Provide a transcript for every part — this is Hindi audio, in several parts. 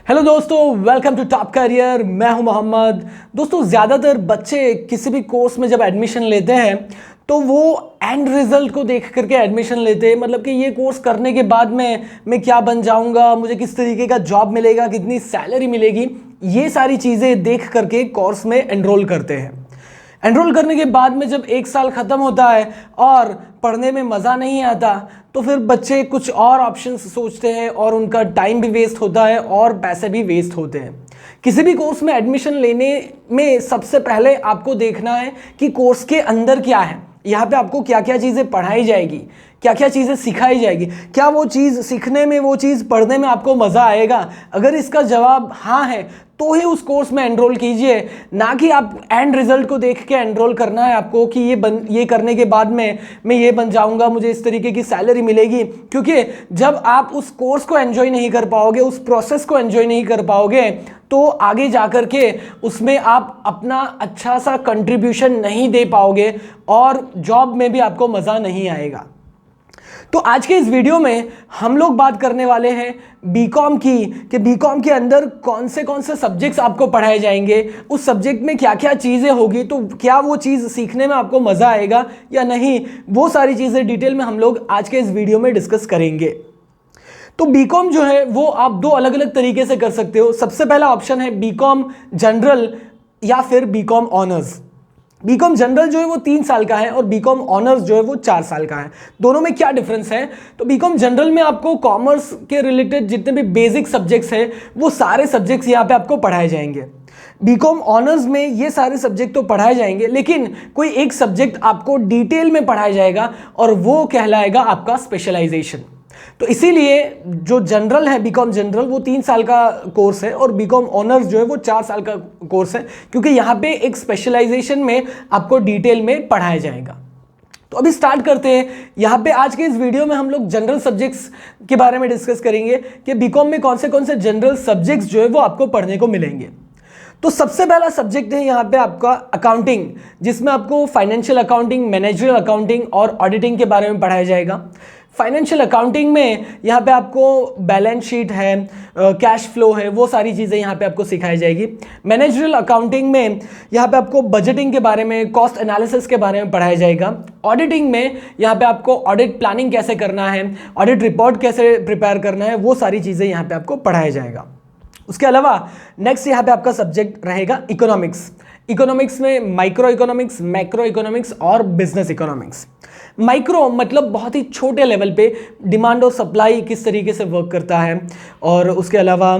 हेलो दोस्तों, वेलकम टू टॉप करियर। मैं हूं मोहम्मद। दोस्तों, ज़्यादातर बच्चे किसी भी कोर्स में जब एडमिशन लेते हैं तो वो एंड रिजल्ट को देख करके एडमिशन लेते हैं। मतलब कि ये कोर्स करने के बाद में मैं क्या बन जाऊंगा, मुझे किस तरीके का जॉब मिलेगा, कितनी सैलरी मिलेगी, ये सारी चीज़ें देख करके कोर्स में एनरोल करते हैं। एनरोल करने के बाद में जब एक साल ख़त्म होता है और पढ़ने में मज़ा नहीं आता तो फिर बच्चे कुछ और ऑप्शंस सोचते हैं और उनका टाइम भी वेस्ट होता है और पैसे भी वेस्ट होते हैं। किसी भी कोर्स में एडमिशन लेने में सबसे पहले आपको देखना है कि कोर्स के अंदर क्या है, यहाँ पे आपको क्या क्या चीज़ें पढ़ाई जाएगी, क्या क्या चीज़ें सिखाई जाएगी, क्या वो चीज़ सीखने में, वो चीज़ पढ़ने में आपको मज़ा आएगा। अगर इसका जवाब हाँ है तो ही उस कोर्स में एनरोल कीजिए, ना कि आप एंड रिजल्ट को देख के एनरोल करना है आपको कि ये करने के बाद में मैं ये बन जाऊंगा, मुझे इस तरीके की सैलरी मिलेगी। क्योंकि जब आप उस कोर्स को एंजॉय नहीं कर पाओगे, उस प्रोसेस को एंजॉय नहीं कर पाओगे तो आगे जाकर के उसमें आप अपना अच्छा सा कंट्रीब्यूशन नहीं दे पाओगे और जॉब में भी आपको मज़ा नहीं आएगा। तो आज के इस वीडियो में हम लोग बात करने वाले हैं बीकॉम की, कि बीकॉम के अंदर कौन से सब्जेक्ट्स आपको पढ़ाए जाएंगे, उस सब्जेक्ट में क्या क्या चीज़ें होगी, तो क्या वो चीज़ सीखने में आपको मज़ा आएगा या नहीं, वो सारी चीज़ें डिटेल में हम लोग आज के इस वीडियो में डिस्कस करेंगे। तो बीकॉम जो है वो आप दो अलग अलग तरीके से कर सकते हो। सबसे पहला ऑप्शन है बीकॉम जनरल या फिर बीकॉम ऑनर्स। बीकॉम जनरल जो है वो 3 साल का है और बीकॉम ऑनर्स जो है वो 4 साल का है। दोनों में क्या डिफरेंस है? तो बीकॉम जनरल में आपको कॉमर्स के रिलेटेड जितने भी बेसिक सब्जेक्ट्स हैं वो सारे सब्जेक्ट्स यहाँ पे आपको पढ़ाए जाएंगे। बीकॉम ऑनर्स में ये सारे सब्जेक्ट तो पढ़ाए जाएंगे, लेकिन कोई एक सब्जेक्ट आपको डिटेल में पढ़ाया जाएगा और वो कहलाएगा आपका स्पेशलाइजेशन। तो इसीलिए जो जनरल है, बीकॉम जनरल, वो 3 साल का कोर्स है और बीकॉम ऑनर्स जो है वो 4 साल का कोर्स है, क्योंकि यहाँ पे एक स्पेशलाइजेशन में आपको डिटेल में पढ़ाया जाएगा। तो अभी स्टार्ट करते हैं। यहाँ पे आज के इस वीडियो में हम लोग जनरल सब्जेक्ट्स के बारे में डिस्कस करेंगे कि बीकॉम में कौन से जनरल सब्जेक्ट्स जो है वो आपको पढ़ने को मिलेंगे। तो सबसे पहला सब्जेक्ट है यहाँ पे आपका अकाउंटिंग, जिसमें आपको फाइनेंशियल अकाउंटिंग, मैनेजरियल अकाउंटिंग और ऑडिटिंग के बारे में पढ़ाया जाएगा। फाइनेंशियल अकाउंटिंग में यहाँ पे आपको बैलेंस शीट है, कैश फ्लो है, वो सारी चीज़ें यहाँ पे आपको सिखाई जाएगी। मैनेजरियल अकाउंटिंग में यहाँ पे आपको बजटिंग के बारे में, कॉस्ट एनालिसिस के बारे में पढ़ाया जाएगा। ऑडिटिंग में यहाँ पे आपको ऑडिट प्लानिंग कैसे करना है, ऑडिट रिपोर्ट कैसे प्रिपेयर करना है, वो सारी चीज़ें यहाँ पे आपको पढ़ाया जाएगा। उसके अलावा नेक्स्ट यहाँ पे आपका सब्जेक्ट रहेगा इकोनॉमिक्स। इकोनॉमिक्स में माइक्रो इकोनॉमिक्स, मैक्रो इकोनॉमिक्स और बिजनेस इकोनॉमिक्स। माइक्रो मतलब बहुत ही छोटे लेवल पे डिमांड और सप्लाई किस तरीके से वर्क करता है, और उसके अलावा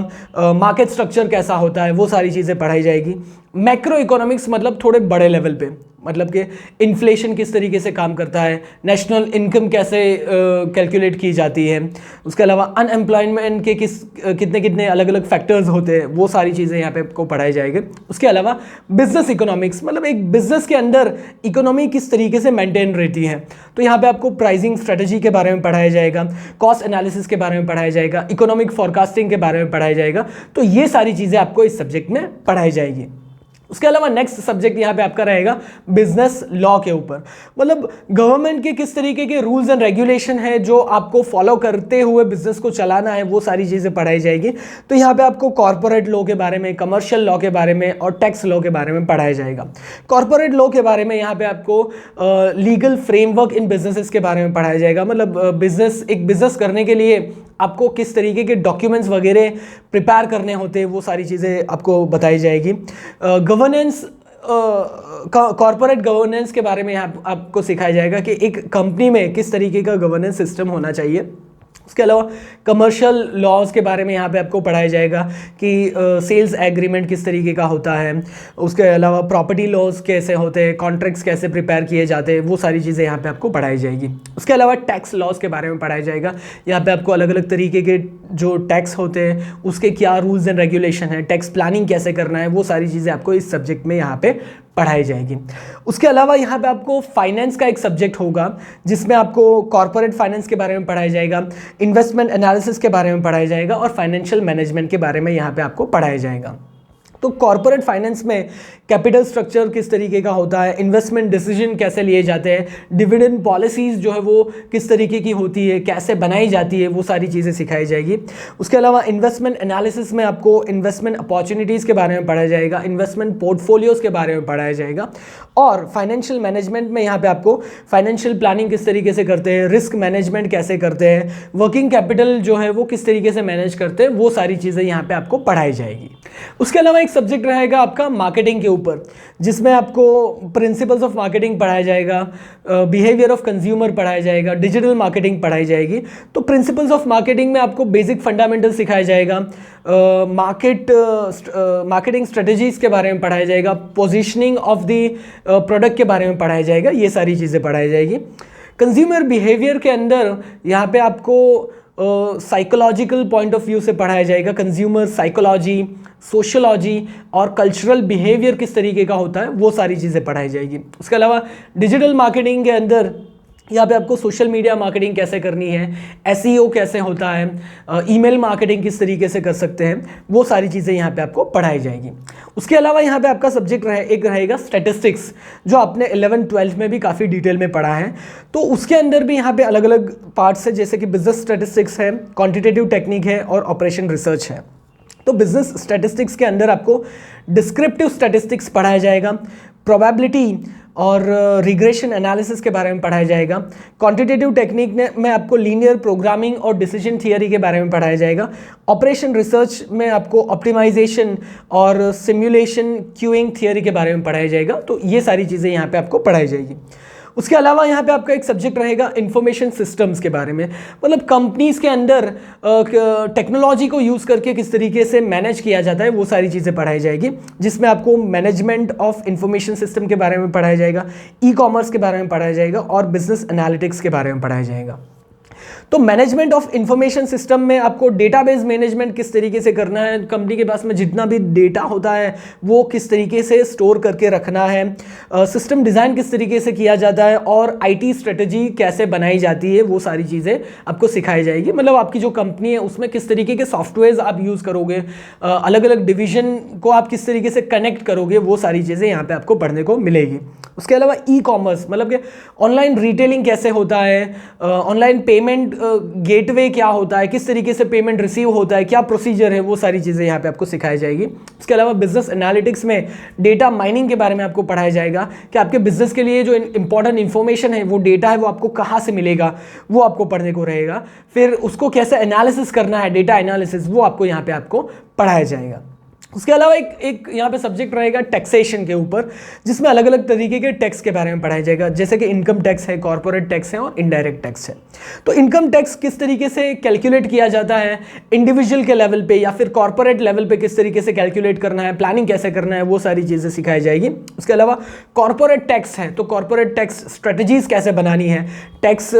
मार्केट स्ट्रक्चर कैसा होता है, वो सारी चीज़ें पढ़ाई जाएगी। मैक्रो इकोनॉमिक्स मतलब थोड़े बड़े लेवल पे, मतलब कि इन्फ्लेशन किस तरीके से काम करता है, नेशनल इनकम कैसे कैलकुलेट की जाती है, उसके अलावा अनएम्प्लॉयमेंट के कितने अलग अलग फैक्टर्स होते हैं, वो सारी चीज़ें यहाँ पे आपको पढ़ाई जाएगी। उसके अलावा बिजनेस इकोनॉमिक्स मतलब एक बिजनेस के अंदर इकोनॉमी किस तरीके से मेंटेन रहती है, तो यहाँ पे आपको प्राइसिंग स्ट्रेटजी के बारे में पढ़ाया जाएगा, कॉस्ट एनालिसिस के बारे में पढ़ाया जाएगा, इकोनॉमिक फोरकास्टिंग के बारे में पढ़ाया जाएगा। तो ये सारी चीज़ें आपको इस सब्जेक्ट में पढ़ाई जाएगी। उसके अलावा नेक्स्ट सब्जेक्ट यहाँ पे आपका रहेगा बिजनेस लॉ के ऊपर, मतलब गवर्नमेंट के किस तरीके के रूल्स एंड रेगुलेशन है जो आपको फॉलो करते हुए बिजनेस को चलाना है, वो सारी चीज़ें पढ़ाई जाएगी। तो यहाँ पे आपको कॉर्पोरेट लॉ के बारे में, कमर्शियल लॉ के बारे में और टैक्स लॉ के बारे में पढ़ाया जाएगा। कॉर्पोरेट लॉ के बारे में यहाँ पे आपको लीगल फ्रेमवर्क इन बिजनेसेस के बारे में पढ़ाया जाएगा, मतलब एक बिजनेस करने के लिए आपको किस तरीके के डॉक्यूमेंट्स वगैरह प्रिपेयर करने होते हैं, वो सारी चीज़ें आपको बताई जाएगी। गवर्नेंस, कॉर्पोरेट गवर्नेंस के बारे में यहाँ आपको सिखाया जाएगा कि एक कंपनी में किस तरीके का गवर्नेंस सिस्टम होना चाहिए। उसके अलावा कमर्शियल लॉज के बारे में यहाँ पे आपको पढ़ाया जाएगा कि सेल्स एग्रीमेंट किस तरीके का होता है, उसके अलावा प्रॉपर्टी लॉज कैसे होते हैं, कॉन्ट्रैक्ट्स कैसे प्रिपेयर किए जाते हैं, वो सारी चीज़ें यहाँ पे आपको पढ़ाई जाएगी। उसके अलावा टैक्स लॉज के बारे में पढ़ाया जाएगा। यहाँ पे आपको अलग अलग तरीके के जो टैक्स होते हैं उसके क्या रूल्स एंड रेगुलेशन है, टैक्स प्लानिंग कैसे करना है, वो सारी चीज़ें आपको इस सब्जेक्ट में यहाँ पे पढ़ाई जाएगी। उसके अलावा यहाँ पे आपको फाइनेंस का एक सब्जेक्ट होगा जिसमें आपको कॉर्पोरेट फाइनेंस के बारे में पढ़ाया जाएगा, इन्वेस्टमेंट एनालिसिस के बारे में पढ़ाया जाएगा और फाइनेंशियल मैनेजमेंट के बारे में यहाँ पे आपको पढ़ाया जाएगा। तो कॉर्पोरेट फाइनेंस में कैपिटल स्ट्रक्चर किस तरीके का होता है, इन्वेस्टमेंट डिसीजन कैसे लिए जाते हैं, डिविडेंड पॉलिसीज़ जो है वो किस तरीके की होती है, कैसे बनाई जाती है, वो सारी चीज़ें सिखाई जाएगी। उसके अलावा इन्वेस्टमेंट एनालिसिस में आपको इन्वेस्टमेंट अपॉर्चुनिटीज़ के बारे में पढ़ाया जाएगा, इन्वेस्टमेंट पोर्टफोलियोज़ के बारे में पढ़ाया जाएगा, और फाइनेंशियल मैनेजमेंट में यहाँ पे आपको फाइनेंशियल प्लानिंग किस तरीके से करते हैं, रिस्क मैनेजमेंट कैसे करते हैं, वर्किंग कैपिटल जो है वो किस तरीके से मैनेज करते हैं, वो सारी चीज़ें यहाँ पे आपको पढ़ाई जाएगी। उसके अलावा एक सब्जेक्ट रहेगा आपका मार्केटिंग के ऊपर, जिसमें आपको प्रिंसिपल्स ऑफ मार्केटिंग पढ़ाया जाएगा, बिहेवियर ऑफ कंज्यूमर पढ़ाया जाएगा, डिजिटल मार्केटिंग पढ़ाई जाएगी। तो प्रिंसिपल्स ऑफ मार्केटिंग में आपको बेसिक फंडामेंटल सिखाया जाएगा, मार्केटिंग स्ट्रेटजीज के बारे में पढ़ाया जाएगा, पोजीशनिंग ऑफ द प्रोडक्ट के बारे में पढ़ाया जाएगा, ये सारी चीज़ें पढ़ाई जाएगी। कंज्यूमर बिहेवियर के अंदर यहाँ पे आपको साइकोलॉजिकल पॉइंट ऑफ व्यू से पढ़ाया जाएगा, कंज्यूमर साइकोलॉजी, सोशलॉजी और कल्चरल बिहेवियर किस तरीके का होता है, वो सारी चीज़ें पढ़ाई जाएगी। उसके अलावा डिजिटल मार्केटिंग के अंदर यहाँ पे आपको सोशल मीडिया मार्केटिंग कैसे करनी है, एसईओ कैसे होता है, ईमेल मार्केटिंग किस तरीके से कर सकते हैं, वो सारी चीज़ें यहाँ पे आपको पढ़ाई जाएगी। उसके अलावा यहाँ पे आपका सब्जेक्ट एक रहेगा स्टैटिस्टिक्स, जो आपने 11th-12th में भी काफ़ी डिटेल में पढ़ा है। तो उसके अंदर भी यहाँ पे अलग अलग पार्ट्स है, जैसे कि बिजनेस स्टैटिस्टिक्स है, क्वान्टिटेटिव टेक्निक है और ऑपरेशन रिसर्च है। तो बिजनेस स्टैटिस्टिक्स के अंदर आपको डिस्क्रिप्टिव स्टैटिस्टिक्स पढ़ाया जाएगा, प्रोबेबिलिटी और रिग्रेशन एनालिसिस के बारे में पढ़ाया जाएगा। क्वांटिटेटिव टेक्निक में आपको लीनियर प्रोग्रामिंग और डिसीजन थियरी के बारे में पढ़ाया जाएगा। ऑपरेशन रिसर्च में आपको ऑप्टिमाइजेशन और सिमुलेशन क्यूइंग थियरी के बारे में पढ़ाया जाएगा। तो ये सारी चीज़ें यहाँ पे आपको पढ़ाई जाएगी। उसके अलावा यहाँ पे आपका एक सब्जेक्ट रहेगा इंफॉर्मेशन सिस्टम्स के बारे में, मतलब कंपनीज़ के अंदर टेक्नोलॉजी को यूज़ करके किस तरीके से मैनेज किया जाता है, वो सारी चीज़ें पढ़ाई जाएगी, जिसमें आपको मैनेजमेंट ऑफ इंफॉर्मेशन सिस्टम के बारे में पढ़ाया जाएगा, ई कॉमर्स के बारे में पढ़ाया जाएगा और बिजनेस एनालिटिक्स के बारे में पढ़ाया जाएगा। तो मैनेजमेंट ऑफ इंफॉर्मेशन सिस्टम में आपको डेटाबेस मैनेजमेंट किस तरीके से करना है, कंपनी के पास में जितना भी डेटा होता है वो किस तरीके से स्टोर करके रखना है, सिस्टम डिज़ाइन किस तरीके से किया जाता है और आईटी स्ट्रेटजी कैसे बनाई जाती है, वो सारी चीज़ें आपको सिखाई जाएगी। मतलब आपकी जो कंपनी है उसमें किस तरीके के सॉफ्टवेयर आप यूज़ करोगे, अलग अलग डिवीजन को आप किस तरीके से कनेक्ट करोगे, वो सारी चीज़ें यहाँ पर आपको पढ़ने को मिलेगी। उसके अलावा ई कॉमर्स, मतलब कि ऑनलाइन रिटेलिंग कैसे होता है, ऑनलाइन पेमेंट गेटवे क्या होता है, किस तरीके से पेमेंट रिसीव होता है, क्या प्रोसीजर है, वो सारी चीज़ें यहाँ पे आपको सिखाई जाएगी। उसके अलावा बिजनेस एनालिटिक्स में डेटा माइनिंग के बारे में आपको पढ़ाया जाएगा कि आपके बिजनेस के लिए जो इंपॉर्टेंट इन्फॉर्मेशन है, वो डेटा है, वो आपको कहाँ से मिलेगा, वो आपको पढ़ने को रहेगा। फिर उसको कैसे एनालिसिस करना है, डेटा एनालिसिस, वो आपको यहाँ पे आपको पढ़ाया जाएगा। उसके अलावा एक यहाँ पे सब्जेक्ट रहेगा टैक्सेशन के ऊपर, जिसमें अलग अलग तरीके के टैक्स के बारे में पढ़ाया जाएगा, जैसे कि इनकम टैक्स है, कॉर्पोरेट टैक्स है और इनडायरेक्ट टैक्स है। तो इनकम टैक्स किस तरीके से कैलकुलेट किया जाता है, इंडिविजुअल के लेवल पे या फिर कॉर्पोरेट लेवल पे किस तरीके से कैलकुलेट करना है, प्लानिंग कैसे करना है, वो सारी चीज़ें सिखाई जाएगी। उसके अलावा कॉर्पोरेट टैक्स है, तो कॉर्पोरेट टैक्स स्ट्रेटजीज कैसे बनानी है, टैक्स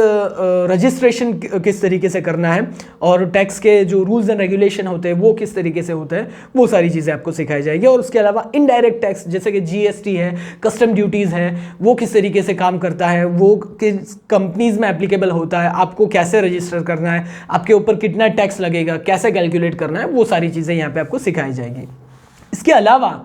रजिस्ट्रेशन किस तरीके से करना है और टैक्स के जो रूल्स एंड रेगुलेशन होते हैं वो किस तरीके से होते हैं, वो सारी चीज़ें आपको सिखाई जाएगी। और उसके अलावा इनडायरेक्ट टैक्स, जैसे कि जीएसटी है, कस्टम ड्यूटीज़ है, वो किस तरीके से काम करता है, वो किस कंपनीज में एप्लीकेबल होता है, आपको कैसे रजिस्टर करना है, आपके ऊपर कितना टैक्स लगेगा, कैसे कैलकुलेट करना है, वो सारी चीज़ें यहाँ पे आपको सिखाई जाएगी। इसके अलावा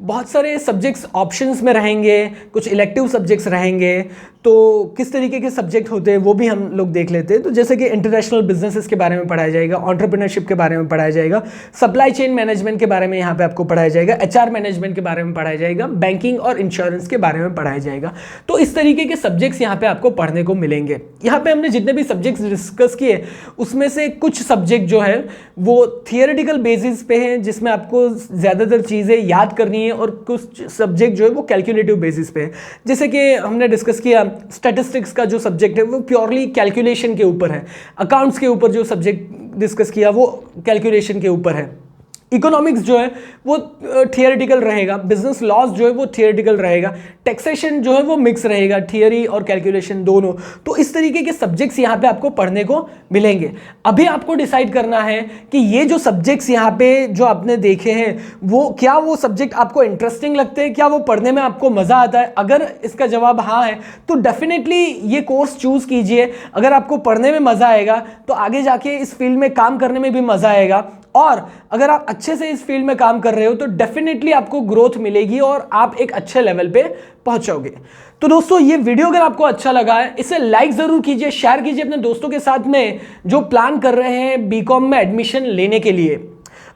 बहुत सारे सब्जेक्ट्स ऑप्शंस में रहेंगे, कुछ इलेक्टिव सब्जेक्ट्स रहेंगे, तो किस तरीके के सब्जेक्ट होते हैं वो भी हम लोग देख लेते हैं। तो जैसे कि इंटरनेशनल बिजनेसेस के बारे में पढ़ाया जाएगा, एंटरप्रेन्योरशिप के बारे में पढ़ाया जाएगा, सप्लाई चेन मैनेजमेंट के बारे में यहाँ पे आपको पढ़ाया जाएगा, एचआर मैनेजमेंट के बारे में पढ़ाया जाएगा, बैंकिंग और इंश्योरेंस के बारे में पढ़ाया जाएगा। तो इस तरीके के सब्जेक्ट्स यहाँ पे आपको पढ़ने को मिलेंगे। यहाँ पे हमने जितने भी सब्जेक्ट्स डिस्कस किए उसमें से कुछ सब्जेक्ट जो है वो थियोरेटिकल बेसिस पे हैं, जिसमें आपको ज़्यादातर चीज़ें याद करनी है, और कुछ सब्जेक्ट जो है वो कैलकुलेटिव बेसिस पे है। जैसे कि हमने डिस्कस किया स्टैटिस्टिक्स का जो सब्जेक्ट है वो प्योरली कैलकुलेशन के ऊपर है, अकाउंट्स के ऊपर जो सब्जेक्ट डिस्कस किया वो कैलकुलेशन के ऊपर है, इकोनॉमिक्स जो है वो थियोरेटिकल रहेगा, बिजनेस लॉज जो है वो थियोरेटिकल रहेगा, टैक्सेशन जो है वो मिक्स रहेगा, थियोरी और कैलकुलेशन दोनों। तो इस तरीके के सब्जेक्ट्स यहाँ पे आपको पढ़ने को मिलेंगे। अभी आपको डिसाइड करना है कि ये जो सब्जेक्ट्स यहाँ पे जो आपने देखे हैं वो क्या वो सब्जेक्ट आपको इंटरेस्टिंग लगते हैं, क्या वो पढ़ने में आपको मज़ा आता है। अगर इसका जवाब हाँ है तो डेफिनेटली ये कोर्स चूज़ कीजिए। अगर आपको पढ़ने में मज़ा आएगा तो आगे जाके इस फील्ड में काम करने में भी मज़ा आएगा। और अगर आप अच्छे से इस फील्ड में काम कर रहे हो तो डेफिनेटली आपको ग्रोथ मिलेगी और आप एक अच्छे लेवल पे पहुंचोगे। तो दोस्तों ये वीडियो अगर आपको अच्छा लगा है इसे लाइक जरूर कीजिए, शेयर कीजिए अपने दोस्तों के साथ में जो प्लान कर रहे हैं बीकॉम में एडमिशन लेने के लिए।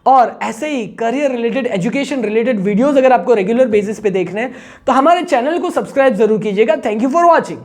और ऐसे ही career related, education related videos अगर आपको रेगुलर बेसिस पे देखने हैं तो हमारे चैनल को सब्सक्राइब जरूर कीजिएगा। Thank you for watching.